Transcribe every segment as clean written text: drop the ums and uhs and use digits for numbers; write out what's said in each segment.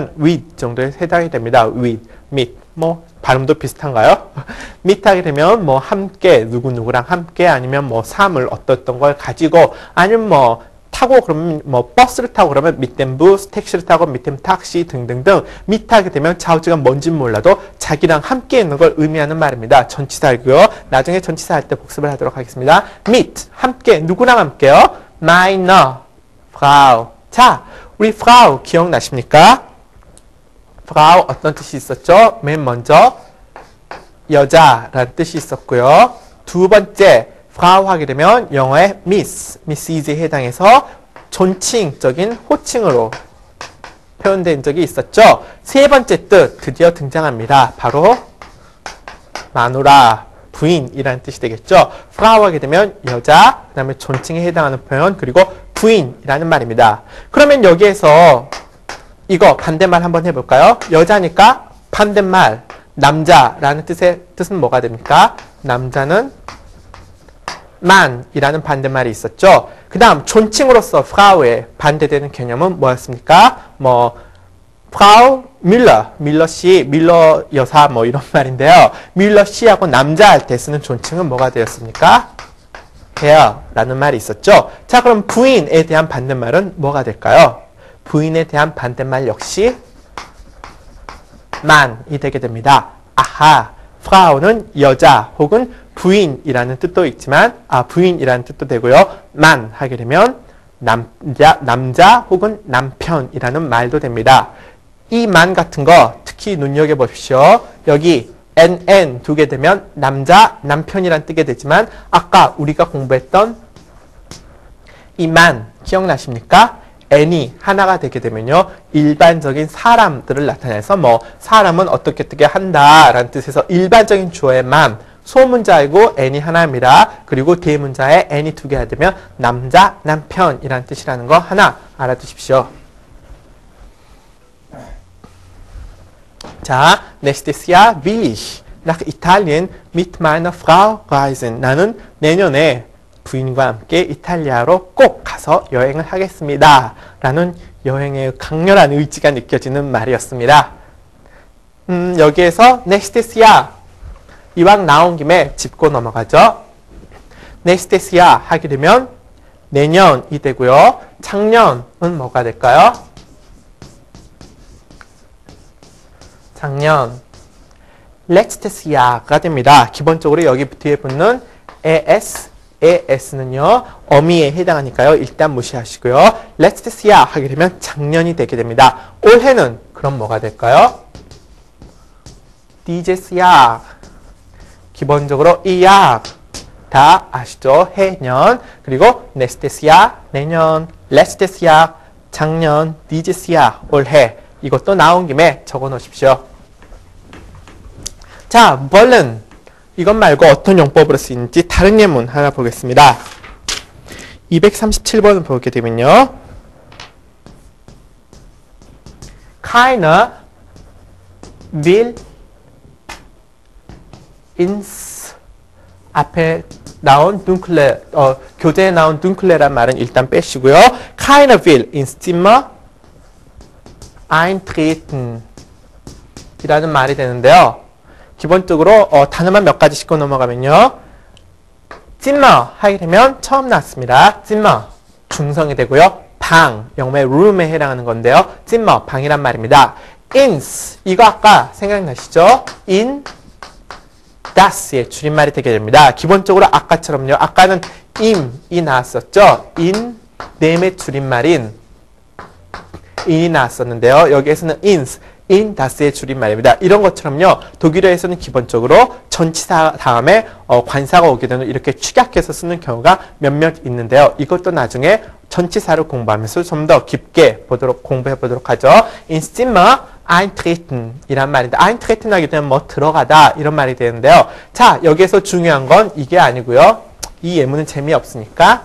with 정도에 해당이 됩니다. with, meet. 뭐 발음도 비슷한가요? meet 하게 되면 뭐 함께 누구누구랑 함께 아니면 뭐 삶을 어떤 걸 가지고 아니면 뭐 타고 그러면 뭐 버스를 타고 그러면 meet them bus, 택시를 타고 meet them taxi 등등등 meet 하게 되면 좌우지가 뭔지는 몰라도 자기랑 함께 있는 걸 의미하는 말입니다. 전치사이고요. 나중에 전치사 할 때 복습을 하도록 하겠습니다. meet 함께 누구랑 함께요? meine Frau. 자, 우리 Frau 기억나십니까? Frau 어떤 뜻이 있었죠? 맨 먼저 여자라는 뜻이 있었고요. 두 번째 Frau 하게 되면 영어의 Miss, Mrs.에 해당해서 존칭적인 호칭으로 표현된 적이 있었죠. 세 번째 뜻 드디어 등장합니다. 바로 마누라, 부인이라는 뜻이 되겠죠. Frau 하게 되면 여자, 그 다음에 존칭에 해당하는 표현, 그리고 부인이라는 말입니다. 그러면 여기에서 이거 반대말 한번 해볼까요? 여자니까 반대말 남자라는 뜻은 뭐가 됩니까? 남자는 man이라는 반대말이 있었죠. 그 다음 존칭으로서 Frau의 반대되는 개념은 뭐였습니까? 뭐 Frau Müller, 밀러 씨, 밀러 여사 뭐 이런 말인데요. 밀러 씨하고 남자 할 때 쓰는 존칭은 뭐가 되었습니까? Her라는 말이 있었죠. 자, 그럼 부인에 대한 반대말은 뭐가 될까요? 부인에 대한 반대말 역시 man이 되게 됩니다. 아하, Frau는 여자 혹은 부인이라는 뜻도 있지만 부인이라는 뜻도 되고요. man 하게 되면 남자 혹은 남편이라는 말도 됩니다. 이 man 같은 거 특히 눈여겨보십시오. 여기 NN 두게 되면 남자, 남편이란 뜨게 되지만 아까 우리가 공부했던 이 man 기억나십니까? n이 하나가 되게 되면요. 일반적인 사람들을 나타내서 뭐 사람은 어떻게 한다라는 뜻에서 일반적인 주어의 man 소문자이고 n이 하나입니다. 그리고 대문자에 n이 두 개가 되면 남자, 남편이라는 뜻이라는 거 하나 알아두십시오. 자, nächstes Jahr will ich nach Italien mit meiner Frau reisen. 나는 내년에 부인과 함께 이탈리아로 꼭 가서 여행을 하겠습니다. 라는 여행의 강렬한 의지가 느껴지는 말이었습니다. 여기에서 nächstes Jahr 이왕 나온 김에 짚고 넘어가죠. nächstes Jahr 하게 되면 내년이 되고요. 작년은 뭐가 될까요? 작년 letztes Jahr가 됩니다. 기본적으로 여기 뒤에 붙는 es는요. 어미에 해당하니까요. 일단 무시하시고요. letztes Jahr 하게 되면 작년이 되게 됩니다. 올해는 그럼 뭐가 될까요? dieses Jahr 기본적으로 이 약 다 아시죠? 해년 그리고 nächstes Jahr 내년 letztes Jahr 작년 dieses Jahr 올해 이것도 나온 김에 적어 놓으십시오. 자, wollen 이것 말고 어떤 용법으로 쓰이는지 다른 예문 하나 보겠습니다. 237번을 보게 되면요. Keiner will ins 앞에 나온 dunkle, 교재에 나온 dunkle란 말은 일단 빼시고요. Keiner will ins Zimmer eintreten 이라는 말이 되는데요. 기본적으로 단어만 몇 가지 짚고 넘어가면요. Zimmer 하게 되면 처음 나왔습니다. Zimmer 중성이 되고요. 방, 영어의 room에 해당하는 건데요. Zimmer 방이란 말입니다. ins 이거 아까 생각나시죠? in das의 줄임말이 되게 됩니다. 기본적으로 아까처럼요. 아까는 im이 나왔었죠. in name의 줄임말인 in이 나왔었는데요. 여기에서는 ins in das의 줄임말입니다. 이런 것처럼요. 독일어에서는 기본적으로 전치사 다음에 관사가 오게 되는 이렇게 축약해서 쓰는 경우가 몇몇 있는데요. 이것도 나중에 전치사를 공부하면서 좀 더 깊게 공부해 보도록 하죠. ins Zimmer eintreten 이란 말인데 eintreten 하게 되면 뭐 들어가다 이런 말이 되는데요. 자, 여기에서 중요한 건 이게 아니고요. 이 예문은 재미없으니까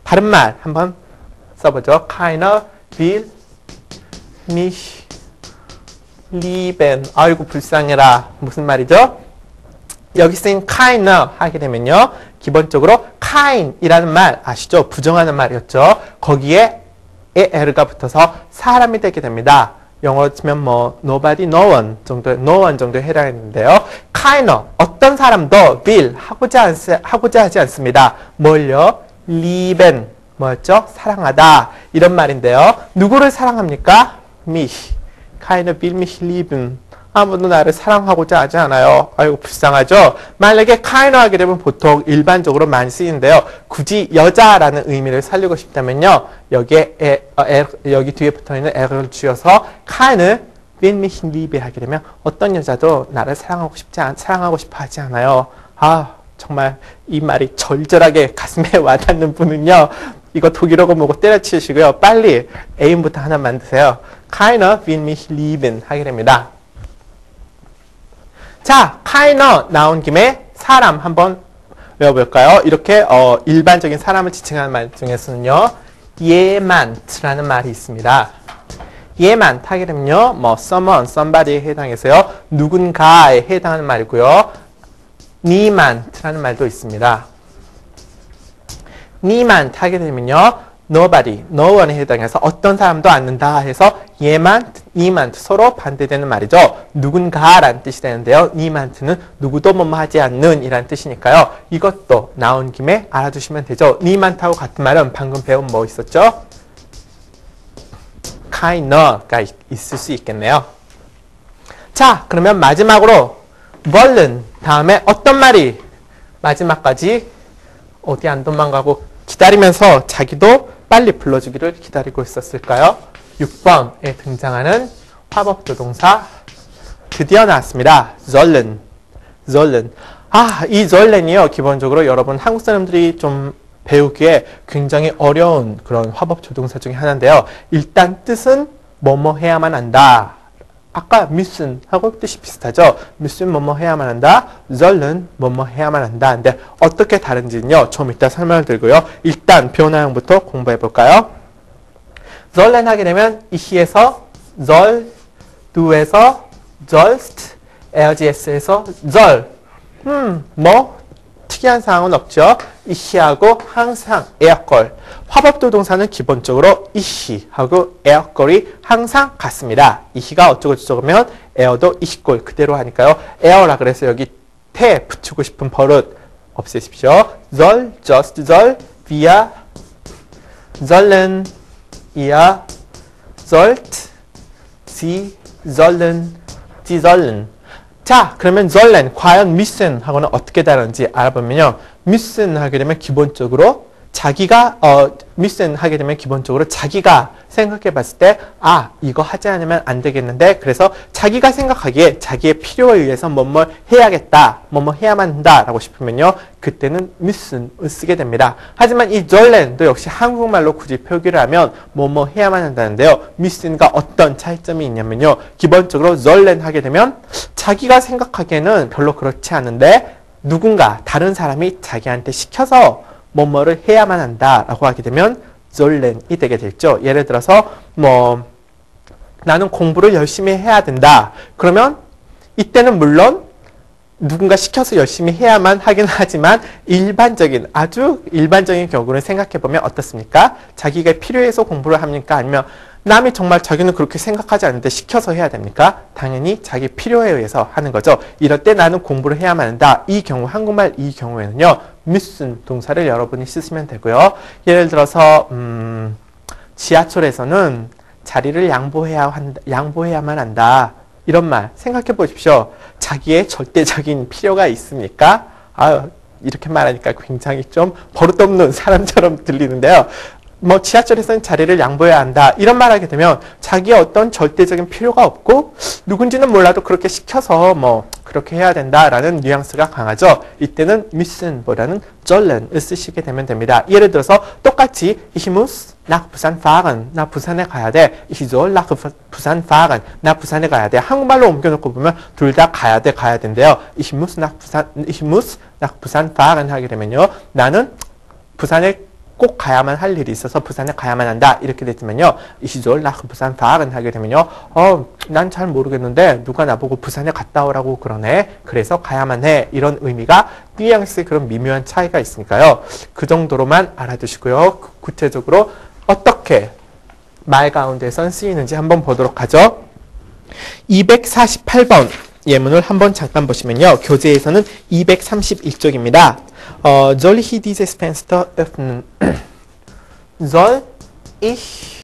다른 말 한번 써보죠. Keiner will mich lieben. 아이고 불쌍해라. 무슨 말이죠? 여기 쓰인 keiner 하게 되면요. 기본적으로 kind이라는 말 아시죠? 부정하는 말이었죠. 거기에 에르가 붙어서 사람이 되게 됩니다. 영어로 치면 뭐 nobody, no one 정도에 해당했는데요. keiner, 어떤 사람도 will, 하고자 하지 않습니다. 뭘요? lieben, 뭐였죠? 사랑하다. 이런 말인데요. 누구를 사랑합니까? mich. keiner will mich lieben. 아무도 나를 사랑하고자 하지 않아요. 아이고 불쌍하죠? 만약에 keiner 하게 되면 보통 일반적으로 많이 쓰이는데요. 굳이 여자라는 의미를 살리고 싶다면요. 여기에 여기 뒤에 붙어있는 er를 쥐어서 keiner will mich lieben 하게 되면 어떤 여자도 나를 사랑하고 싶어 하지 않아요. 아 정말 이 말이 절절하게 가슴에 와닿는 분은요. 이거 독일어고 뭐고 때려치우시고요. 빨리 애인부터 하나 만드세요. keiner will mich lieben 하게 됩니다. 자, keiner 나온 김에 사람 한번 외워볼까요? 이렇게 일반적인 사람을 지칭하는 말 중에서는요. jemand라는 말이 있습니다. jemand 하게 되면요. 뭐 someone, somebody에 해당해서요. 누군가에 해당하는 말이고요. niemand라는 말도 있습니다. niemand 하게 되면요. nobody, no one에 해당해서 어떤 사람도 않는다 해서 jemand, niemand 서로 반대되는 말이죠. 누군가라는 뜻이 되는데요. niemand는 누구도 뭐뭐 하지 않는 이라는 뜻이니까요. 이것도 나온 김에 알아두시면 되죠. niemand하고 같은 말은 방금 배운 뭐 있었죠? keiner가 있을 수 있겠네요. 자, 그러면 마지막으로 wollen 다음에 어떤 말이 마지막까지 어디 안 도망가고 기다리면서 자기도 빨리 불러주기를 기다리고 있었을까요? 6번에 등장하는 화법조동사 드디어 나왔습니다. sollen. 이 sollen이요. 기본적으로 여러분 한국 사람들이 좀 배우기에 굉장히 어려운 그런 화법조동사 중에 하나인데요. 일단 뜻은 뭐뭐 해야만 한다. 아까 müssen 하고 뜻이 비슷하죠. müssen 뭐뭐 해야만 한다. sollen 뭐뭐 해야만 한다. 근데 어떻게 다른지는요. 좀 이따 설명을 드리고요. 일단 변화형부터 공부해 볼까요? sollen 하게 되면 ich에서 soll, du에서 sollst, ergs에서 soll. 뭐 특이한 사항은 없죠. ich하고 항상 에어걸. 화법조동사는 기본적으로 ich하고 에어걸이 항상 같습니다. ich가 어쩌고 저쩌고면 에어도 ich걸 그대로 하니까요. 에어라 그래서 여기 태 붙이고 싶은 버릇 없애십시오. soll, just soll, wir sollen, ihr sollt, sie sollen, sie sollen. 자, 그러면 sollen, 과연 müssen 하고는 어떻게 다른지 알아보면요. müssen 하게 되면 기본적으로 자기가 müssen 하게 되면 기본적으로 자기가 생각해 봤을 때 이거 하지 않으면 안 되겠는데 그래서 자기가 생각하기에 자기의 필요에 의해서 뭐뭐 해야겠다, 뭐뭐 해야만 한다라고 싶으면요. 그때는 müssen을 쓰게 됩니다. 하지만 이 sollen도 역시 한국말로 굳이 표기를 하면 뭐뭐 해야만 한다는데요. müssen과 어떤 차이점이 있냐면요. 기본적으로 sollen 하게 되면 자기가 생각하기에는 별로 그렇지 않은데 누군가 다른 사람이 자기한테 시켜서 뭐뭐를 해야만 한다라고 하게 되면 sollen이 되게 되죠. 예를 들어서 뭐 나는 공부를 열심히 해야 된다. 그러면 이때는 물론 누군가 시켜서 열심히 해야만 하긴 하지만 아주 일반적인 경우를 생각해보면 어떻습니까? 자기가 필요해서 공부를 합니까? 아니면 남이 정말 자기는 그렇게 생각하지 않는데 시켜서 해야 됩니까? 당연히 자기 필요에 의해서 하는 거죠. 이럴 때 나는 공부를 해야만 한다. 이 경우, 한국말 이 경우에는요. müssen 동사를 여러분이 쓰시면 되고요. 예를 들어서 지하철에서는 자리를 양보해야만 한다. 이런 말 생각해 보십시오. 자기의 절대적인 필요가 있습니까? 이렇게 말하니까 굉장히 좀 버릇없는 사람처럼 들리는데요. 뭐 지하철에서는 자리를 양보해야 한다. 이런 말 하게 되면 자기의 어떤 절대적인 필요가 없고 누군지는 몰라도 그렇게 시켜서 뭐 그렇게 해야 된다라는 뉘앙스가 강하죠. 이때는 müssen보다는 sollen을 쓰시게 되면 됩니다. 예를 들어서 똑같이 ich muss nach Busan fahren. 나 부산에 가야 돼. Ich soll nach Busan fahren. 나 부산에 가야 돼. 한국말로 옮겨놓고 보면 둘 다 가야 된대요. ich muss nach Busan fahren 하게 되면요. 나는 부산에 꼭 가야만 할 일이 있어서 부산에 가야만 한다. 이렇게 됐지만요. ich soll nach Busan fahren 하게 되면요. 난 잘 모르겠는데 누가 나보고 부산에 갔다 오라고 그러네. 그래서 가야만 해. 이런 의미가 뉘앙스의 그런 미묘한 차이가 있으니까요. 그 정도로만 알아두시고요. 구체적으로 어떻게 말 가운데선 쓰이는지 한번 보도록 하죠. 248번 예문을 한번 잠깐 보시면요. 교재에서는 231쪽입니다. Soll ich dieses Fenster öffnen? Soll ich